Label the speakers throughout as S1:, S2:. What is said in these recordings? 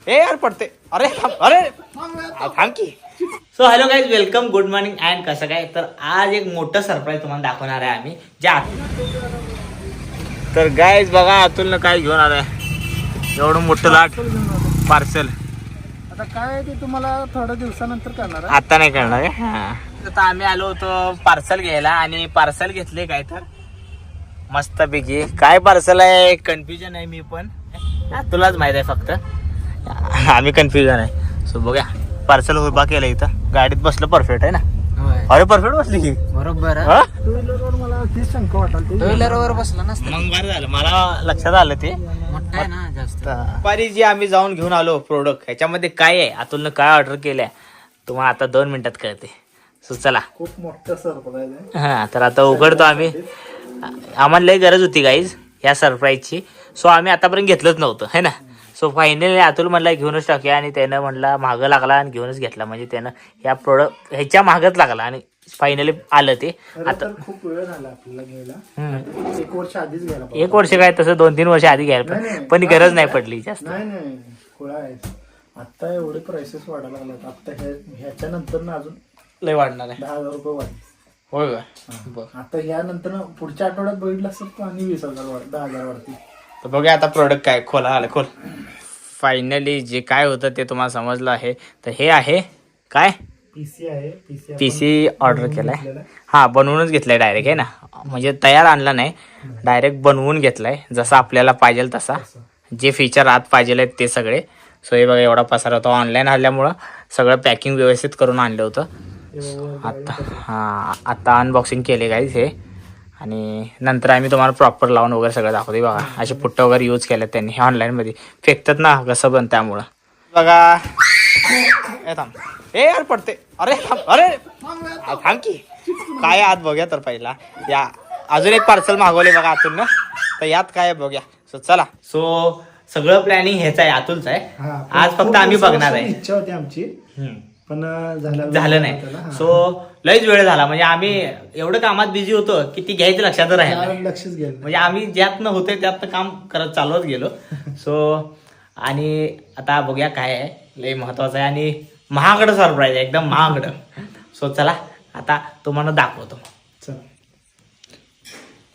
S1: ए यार पडते. अरे अरे थांब की. So hello guys, welcome, good morning and कसं काय. तर आज एक मोठं सरप्राईज तुम्हाला दाखवणार आहे आम्ही ज्या. तर गाईज बघा अतुलनं काय घेऊन आलाय. एवढं मोठं लाट पार्सल.
S2: आता काय ते तुम्हाला थोड्या दिवसानंतर करणार आहे.
S1: आता नाही करणार आहे. आता आम्ही आलो होतो पार्सल घ्यायला आणि पार्सल घेतले काय तर मस्तपैकी. काय पार्सल आहे कन्फ्युजन आहे मी पण, तुलाच माहित आहे फक्त. आम्ही कन्फ्युजन आहे. सो बघा पार्सल उभा केलं इथं. गाडीत बसलं परफेक्ट आहे ना. अरे परफेक्ट बसली की
S2: बरोबर. टू व्हीलरवर मला तीच शंका वाटली. टू व्हीलरवर बसला नसतं
S1: मग बरं झालं, मला लक्षात आलं ते.
S2: मोठा आहे ना जास्त.
S1: दुपारी जी आम्ही जाऊन घेऊन आलो प्रोडक्ट, ह्याच्यामध्ये काय आहे, अतुलनं काय ऑर्डर केलंय तुम्हाला आता 2 मिनिटात कळते. सो चला.
S2: खूप मोठं सरप्राईज आहे.
S1: हा तर आता उघडतो आम्ही. आम्हाला लई गरज होती गाईज ह्या सरप्राईजची. सो आम्ही आतापर्यंत घेतलंच नव्हतं है ना. सो फायनली अतुल म्हणला घेऊनच टाकूया आणि त्यानं म्हणला मागं लागला आणि घेऊनच घेतला. म्हणजे त्यानं ह्या प्रोडक्ट ह्याच्या मागच लागला आणि फायनली आलं ते. आता
S2: खूप वेळ झाला आपल्याला घ्यायला. 1 वर्ष आधीच घ्यायला.
S1: 1 वर्ष काय तसं 2-3 वर्ष आधी घ्यायला पण गरज नाही पडली जास्त.
S2: नाही खुळा आहे. आता एवढे प्राइसेस वाढायला लागलेत. आता ह्याच्या नंतर ना अजून
S1: लय वाढणार आहे.
S2: 10,000 रुपये वाढले.
S1: होय का.
S2: आता यानंतर पुढच्या आठवड्यात बघितलं असेल तर आणि 20,000 10,000 वाढतील.
S1: तर बघूया आता प्रोडक्ट काय. खोला आलं खोल. फायनली जे काय होतं ते तुम्हाला समजलं आहे. तर हे आहे काय
S2: पीसी आहे.
S1: पीसी ऑर्डर केलाय. हा बनवूनच घेतलाय डायरेक्ट आहे ना. म्हणजे तयार आणला नाही, डायरेक्ट बनवून घेतलाय जसा आपल्याला पाहिजे तसा. जे फीचर आत पाहिजे आहेत ते सगळे. सो हे बघा एवढा पसारा होता. ऑनलाईन आल्यामुळं सगळं पॅकिंग व्यवस्थित करून आणलं होतं. आता अनबॉक्सिंग केले गाईज हे. आणि नंतर आम्ही तुम्हाला प्रॉपर लावून वगैरे सगळं दाखवते. बघा असे पुट्ट वगैरे यूज केले त्यांनी. हे ऑनलाईनमध्ये फेकतात ना कसं पण, त्यामुळं बघा. ए यार पडते. अरे अरे थांब की. काय आत बघूया तर पहिला. या अजून एक पार्सल मागवले बघा अतुल ना. तर यात काय आहे बघूया. सो चला. सो सगळं प्लॅनिंग ह्याचं आहे, अतुलचं आहे. आज फक्त आम्ही बघणार आहे.
S2: इच्छा होती आमची पण
S1: झालं नाही. सो लयच वेळ झाला. म्हणजे आम्ही एवढं कामात बिझी होतो की ती घ्यायचं लक्षात राहिलं.
S2: लक्षच गेलं.
S1: म्हणजे आम्ही ज्यातनं होते त्यातनं काम करत चालवत गेलो. सो आणि आता बघूया काय आहे. लय महत्वाचं आहे आणि महागडं सरप्राईज आहे, एकदम महागडं. सो चला आता तुम्हाला दाखवतो.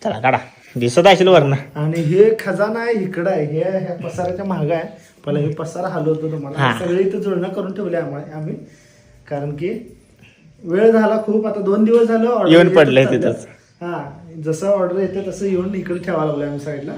S1: चला काढा. दिसत असेल वरनं.
S2: आणि हे खजाना आहे इकडं आहे. हे ह्या पसाराच्या महाग आहे. पहिला हे पसारा हलवतो तुम्हाला. सगळे इथं जुळणं करून ठेवले आम्ही. कारण की वेळ झाला खूप. आता 2 दिवस झालं ऑर्डर
S1: येऊन पडलंय तिथंच.
S2: हा जसं ऑर्डर येते तसं येऊन इकडे ठेवायला लागलं आम्ही साईडला.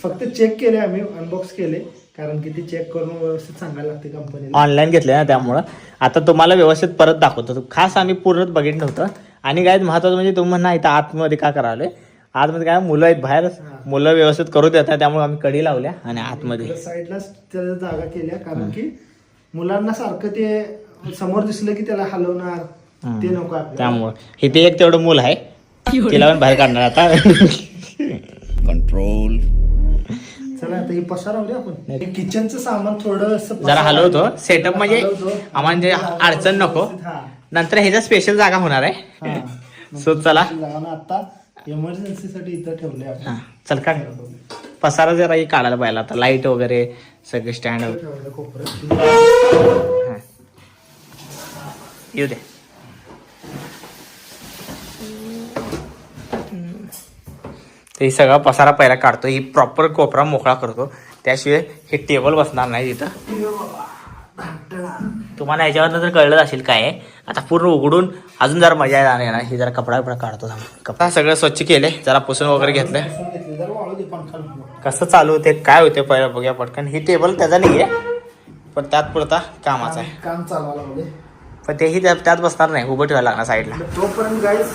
S2: फक्त चेक केले आम्ही, अनबॉक्स केले. कारण की ते चेक करून व्यवस्थित सांगायला लागते कंपनीला.
S1: ऑनलाईन घेतले ना त्यामुळं. आता तुम्हाला व्यवस्थित परत दाखवतो. खास आम्ही पूर्ण बघितलं नव्हतं. आणि काय महत्वाचं म्हणजे तुम्ही म्हणा इथं आतमध्ये का करावले. आतमध्ये काय मुलं आहेत बाहेर, मुलं व्यवस्थित करू देतात त्यामुळे आम्ही कडी लावल्या आणि आतमध्ये
S2: साईडला त्याला जागा केल्या. कारण की मुलांना सारखं ते समोर दिसलं की त्याला हलवणार ते नको आपल्याला.
S1: त्यामुळं इथे एक तेवढं मूल आहे, तिला पण बाहेर काढणार आता. कंट्रोल.
S2: चला आता ही पसारावली आपण. किचनचं सामान थोडं
S1: जरा हलवतो. सेटअप म्हणजे आम्हाला म्हणजे अडचण नको. नंतर ह्याच्या स्पेशल जागा होणार आहे. सो चला
S2: आता इमर्जन्सी साठी इथं ठेवले आपण.
S1: चल काढ. पसारा जरा काढायला पाहिजे आता. लाईट वगैरे सगळे स्टँड येऊ दे. ते सगळा पसारा पहिला काढतो. ही प्रॉपर कोपरा मोकळा करतो. त्याशिवाय हे टेबल बसणार नाही तिथं. तुम्हाला याच्यावर जर कळलं असेल काय आहे. आता पूर्ण उघडून अजून जरा मजा येणार. हे जरा कपडा काढतो. कपडा सगळं स्वच्छ केले, जरा पुसून वगैरे घेतलं. कसं चालू होते काय होते पहिला बघूया पटकन. ही टेबल त्याचा नाही आहे पण त्यात पुरता कामाचा आहे.
S2: काम चालवायला
S1: पण तेही त्यात बसणार नाही, उभं ठेवायला लागणार साईडला.
S2: तोपर्यंत गाईस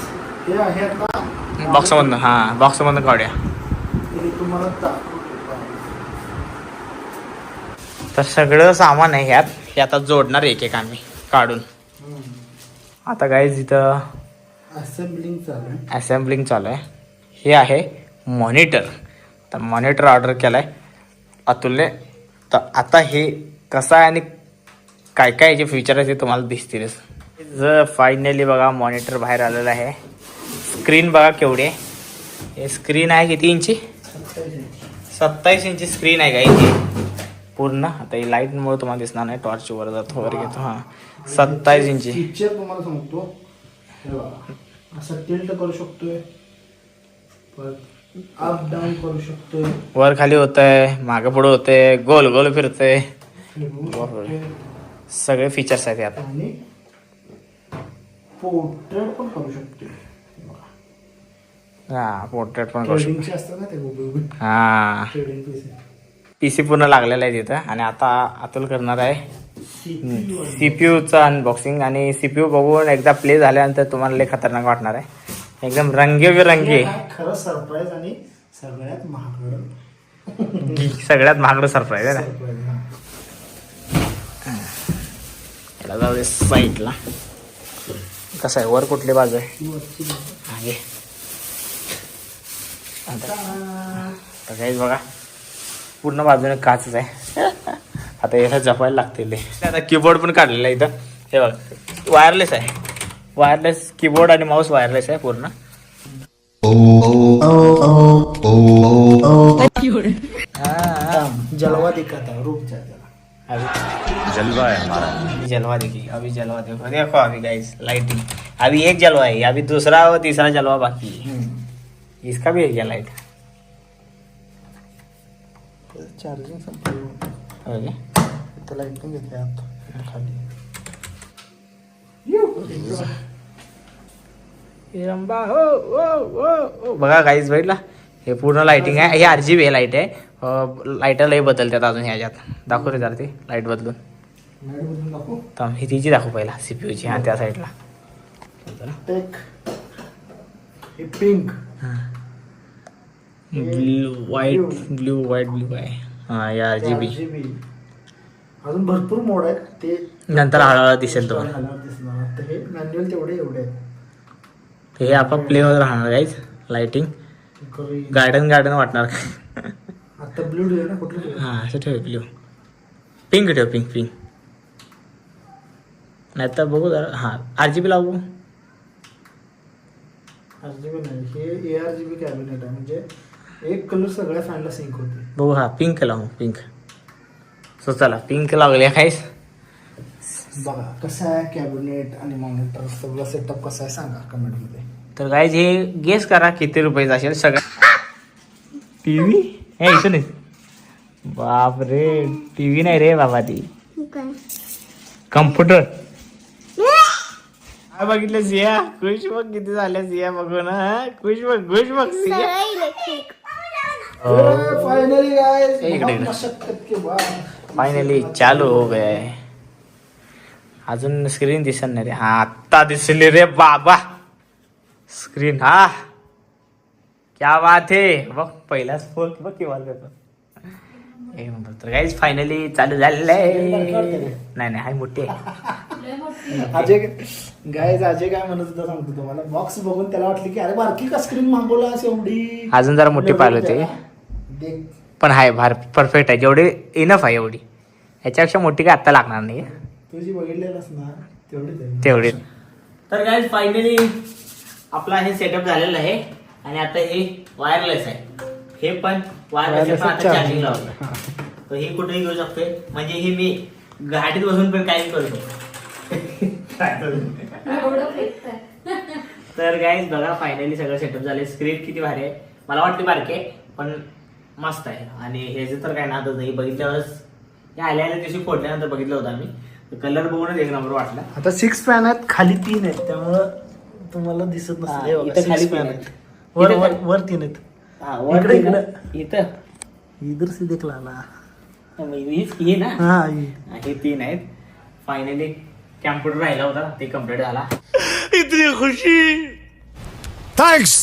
S2: हे आहे आता
S1: बॉक्समधनं. हां बॉक्समधनं काढूया.
S2: तुम्हाला
S1: तर सगळं सामान आहे ह्यात. हे आता जोडणार एक एक आम्ही काढून. आता गाईज इथं असेंब्लिंग चालू आहे. हे आहे मॉनिटर. तर मॉनिटर ऑर्डर केलाय अतुलने. तर आता हे कसं आहे आणि काय काय याचे फीचर आहे ते तुम्हाला दिसतीलच. जर फायनली बघा मॉनिटर बाहेर आलेलं आहे. स्क्रीन बघा केवढी आहे. हे स्क्रीन आहे किती इंची. 27 इंची स्क्रीन आहे का. पूर्ण आता ही लाईटमुळे तुम्हाला दिसणार नाही, टॉर्च वर जातो वर घेतो. हां 27 इंची.
S2: फीचर तुम्हाला सांगतो, हे बघा, असं टिल्ट करू शकतोय, अप डाऊन करू शकतोय,
S1: वर खाली होतंय, मागे पुढे होतंय, गोल गोल फिरतंय, सगळे फीचर्स आहेत यात.
S2: आणि पोर्ट्रेट पण करू शकतोय.
S1: हा पोर्ट्रेट पण करू शकतो.
S2: ट्रेडिंगचे असतात ना ते उभे
S1: हा
S2: ट्रेडिंग पीस.
S1: पीसी पूर्ण लागलेला आहे तिथं. आणि आता अतुल करणार आहे सीपीयूचं अनबॉक्सिंग. आणि सीपीयू बघून एकदा प्ले झाल्यानंतर तुम्हाला लय खतरनाक वाटणार आहे, एकदम रंगीबेरंगी.
S2: खरं सरप्राईज आणि सगळ्यात महागडं
S1: सगळ्यात महागडं सरप्राईज आहे ना.
S2: सरप्राईज.
S1: याला जाऊ दे साईडला. कसं आहे वर कुठली बाजू आहे? आहे आता काहीच बघा पूर्ण बाजूने काचच आहे. आता याला जपायला लागतील. आता कीबोर्ड पण काढलेला आहे इथं. हे बघ वायरलेस आहे, वायरलेस कीबोर्ड आणि माऊस वायरलेस आहे पूर्ण.
S2: जलवा दिखाता है, रुक जा जरा.
S1: जलवा है हमारा, जलवा देखिए अभी, जलवा देखो देखो अभी गाइस लाइटिंग. अभी एक जलवा है, अभी दूसरा और तीसरा जलवा बाकी है. इसका भी है क्या लाइट?
S2: चार्जिंग संपलं,
S1: ओके
S2: त्याला एकदम घेते आत खाली.
S1: बघा काहीच बघितला, हे पूर्ण लाइटिंग आहे. हे RGB लाईट आहे. लाईट लई बदलतात अजून ह्याच्यात. दाखव रे जरा ती लाईट बदलून.
S2: लाईट बदलून दाखवू.
S1: तर ही तिची दाखव पहिला सीपीयूची. हा त्या साईडला
S2: टेक हे पिंक
S1: ब्ल्यू व्हाईट ब्ल्यू आहे. हा या RGB.
S2: अजून भरपूर मोड आहेत, ते
S1: नंतर हळूहळू दिसेल तुम्हाला.
S2: दिसणार. तर हे मॅन्युअल तेवढे एवढे आहेत.
S1: हे आपण प्ले मध्ये राहणार गाईज. लाइटिंग गार्डन वाटणार.
S2: आता ब्लू ठेव ना, कुठलं ठेव?
S1: हा असं ठेव ब्ल्यू. पिंक ठेव, पिंक नाही तर बघू जरा. हा RGB लावू.
S2: RGB नाही, हे ARGB कॅबिनेट आहे, म्हणजे एक कलर सगळ्या फॅनला सिंक होते.
S1: बघू. हा पिंक लावू, पिंक. सो चला पिंक लावले काहीच.
S2: बघा कसं आहे कॅबिनेट आणि मॉनिटर, सगळं सेटअप कसं आहे सांगा कमेंट मध्ये.
S1: तर गाईज हे गेस करा किती रुपयाचं असेल सगळं. टीव्ही हे इथं नाही. बाप रे, टीव्ही नाही रे बाबा, ती कम्प्युटर. काय बघितलं सिया? खुश बघ किती झाल्या सिया बघून. खुश बघ सिया.
S2: फायनली गाइस,
S1: इकडे.
S2: मशक्कत के बाद
S1: फायनली चालू हो गए. अजून स्क्रीन दिसत नाही रे. हा आत्ता दिसली रे बाबा स्क्रीन. हा क्या बात है. बघ पहिलाच फोन बघ की वॉलपेपर. एक नंबर. तर गाईज फायनली चालू झालेलं आहे. नाही हाय मोठी आहे.
S2: अजय काय म्हणत होता सांगतो तुम्हाला. बॉक्स बघून त्याला वाटलं की अरे बारकी का स्क्रीन मागवलास एवढी.
S1: अजून जरा मोठी पाहिलं होते
S2: देख,
S1: पण आहे परफेक्ट आहे. जेवढी इनफ आहे एवढी. याच्यापेक्षा मोठी काय आत्ता लागणार नाही.
S2: तुझी बघितलेलंच ना
S1: तेवढी. तर गाईज फायनली आपला हे सेटअप झालेलं आहे. आणि आता हे वायरलेस आहे. हे पण वायरलेस चार्जिंग लावलं. तर हे कुठेही घेऊ शकतोय. म्हणजे हे मी घाटीत बसून पण काही करू शकतो. तर गाईज बघा फायनली सगळं सेटअप झाले. स्क्रीन किती भारी आहे. मला वाटते बारकी आहे पण मस्त आहे. आणि हे जे तर काय नादच नाही. बघितल्यावरच हे आल्या दिवशी फोडल्यानंतर बघितलं होतं आम्ही. कलर बघूनच एक नंबर वाटला.
S2: आता 6 फॅन आहेत, खाली 3 आहेत, त्यामुळं तुम्हाला दिसत नसतं.
S1: इथं खाली फॅन आहेत,
S2: वर 3 आहेत. इकडे
S1: इथं
S2: इधर से देख लाला.
S1: ही ना.
S2: हा
S1: हे 3 आहेत. फायनली कॅम्प्युटर राहिला होता ते कम्प्लीट झाला.
S3: इतनी खुशी. थँक्स.